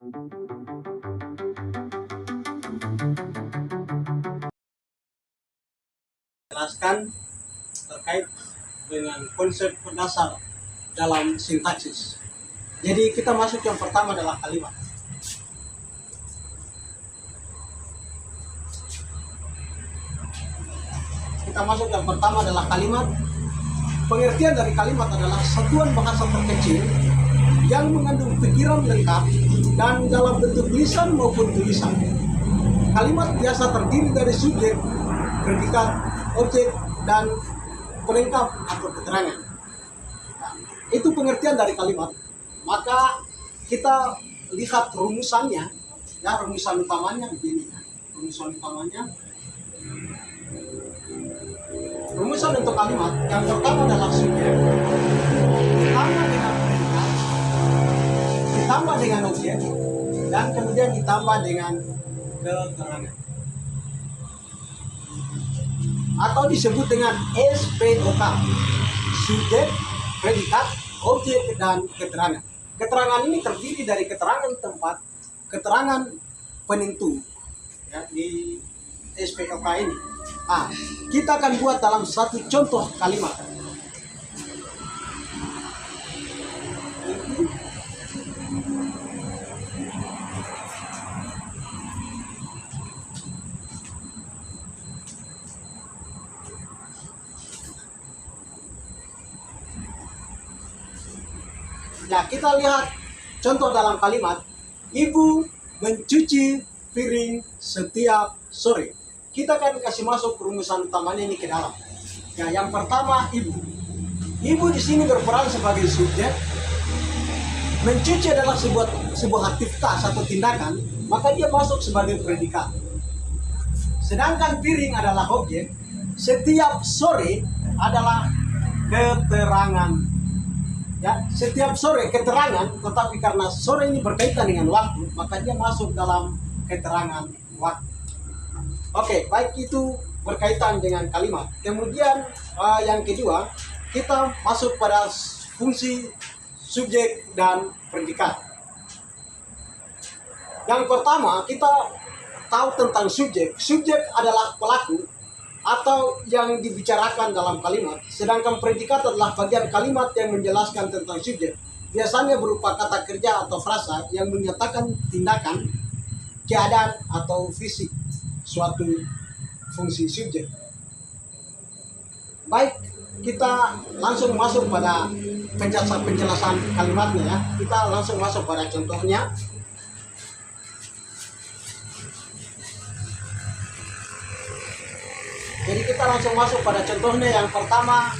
Jelaskan terkait dengan konsep dasar dalam sintaksis. Jadi kita masuk yang pertama adalah kalimat. Kita masuk yang pertama adalah kalimat. Pengertian dari kalimat adalah satuan bahasa terkecil yang mengandung pikiran lengkap dan dalam bentuk lisan maupun tulisan. Kalimat biasa terdiri dari subjek, predikat, objek, dan pelengkap atau keterangan. Nah, itu pengertian dari kalimat. Maka kita lihat rumusannya, ya, rumusan utamanya begini. Rumusan utamanya. Rumusan untuk kalimat yang pertama adalah subjek, ditambah dengan predikat, ditambah dengan objek, dan kemudian ditambah dengan keterangan. Atau disebut dengan SPOK, subjek, predikat, objek, dan keterangan. Keterangan ini terdiri dari keterangan tempat, keterangan penentu, ya, di SPOK ini. Kita akan buat dalam satu contoh kalimat. Nah, kita lihat contoh dalam kalimat. Ibu mencuci piring setiap sore. Kita akan kasih masuk rumusan utamanya ini ke dalam. Ya, yang pertama ibu. Ibu di sini berperan sebagai subjek. Mencuci adalah sebuah aktivitas atau tindakan, maka dia masuk sebagai predikat. Sedangkan piring adalah objek. Setiap sore adalah keterangan. Ya, setiap sore keterangan, tetapi karena sore ini berkaitan dengan waktu, maka dia masuk dalam keterangan waktu. Oke, baik, itu berkaitan dengan kalimat. Kemudian yang kedua, kita masuk pada fungsi subjek dan predikat. Yang pertama, kita tahu tentang subjek. Subjek adalah pelaku atau yang dibicarakan dalam kalimat, sedangkan predikat adalah bagian kalimat yang menjelaskan tentang subjek. Biasanya berupa kata kerja atau frasa yang menyatakan tindakan, keadaan, atau fisik suatu fungsi subjek. Baik, kita langsung masuk pada penjelasan kalimatnya, ya. Kita langsung masuk pada contohnya. Jadi kita langsung masuk pada contohnya. Yang pertama,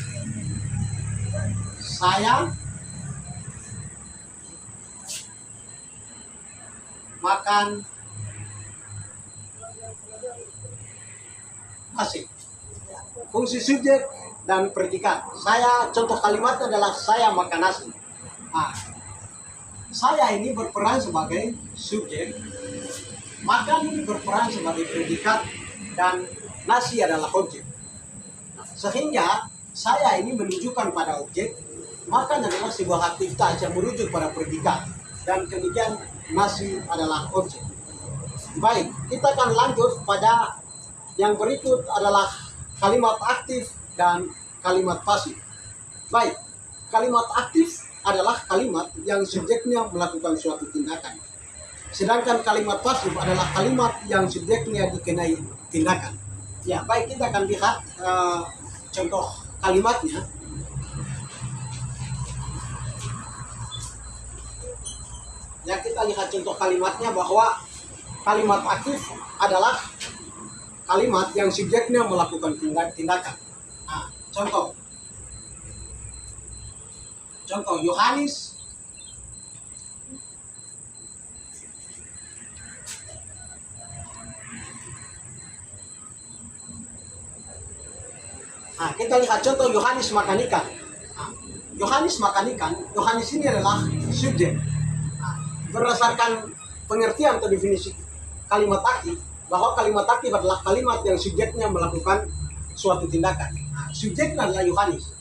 saya makan nasi. Fungsi subjek dan predikat. Saya, contoh kalimatnya adalah saya makan nasi. Saya ini berperan sebagai subjek, makan ini berperan sebagai predikat, dan nasi adalah objek. Sehingga saya ini menunjukkan pada objek, makan adalah sebuah aktivitas yang merujuk pada predikat, dan kemudian nasi adalah objek. Baik, kita akan lanjut pada yang berikut adalah kalimat aktif dan kalimat pasif. Baik, kalimat aktif adalah kalimat yang subjeknya melakukan suatu tindakan. Sedangkan kalimat pasif adalah kalimat yang subjeknya dikenai tindakan. Ya, baik, kita akan lihat contoh kalimatnya. Ya, kita lihat contoh kalimatnya bahwa kalimat aktif adalah kalimat yang subjeknya melakukan tindakan. Contoh Yohanes kita lihat contoh Yohanes makan ikan. Yohanes makan ikan. Yohanes ini adalah subjek. Berdasarkan pengertian atau definisi kalimat aktif, bahwa kalimat aktif adalah kalimat yang subjeknya melakukan suatu tindakan. Subjeknya adalah Yohanes.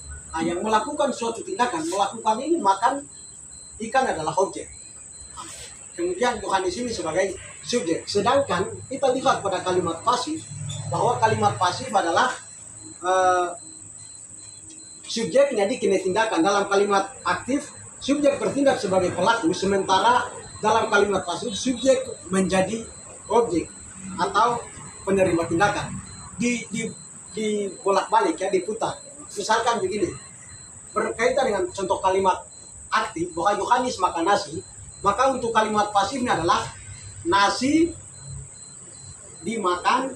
Yang melakukan suatu tindakan, melakukan ini makan ikan adalah objek. kemudian Yohanes ini sebagai subjek. Sedangkan kita lihat pada kalimat pasif, bahwa kalimat pasif adalah subjeknya dikini tindakan. Dalam kalimat aktif, subjek bertindak sebagai pelaku, sementara dalam kalimat pasif, subjek menjadi objek atau penerima tindakan. Di bolak-balik ya, diputar. Misalkan begini, berkaitan dengan contoh kalimat aktif, bahwa Yohanes makan nasi, maka untuk kalimat pasifnya adalah nasi dimakan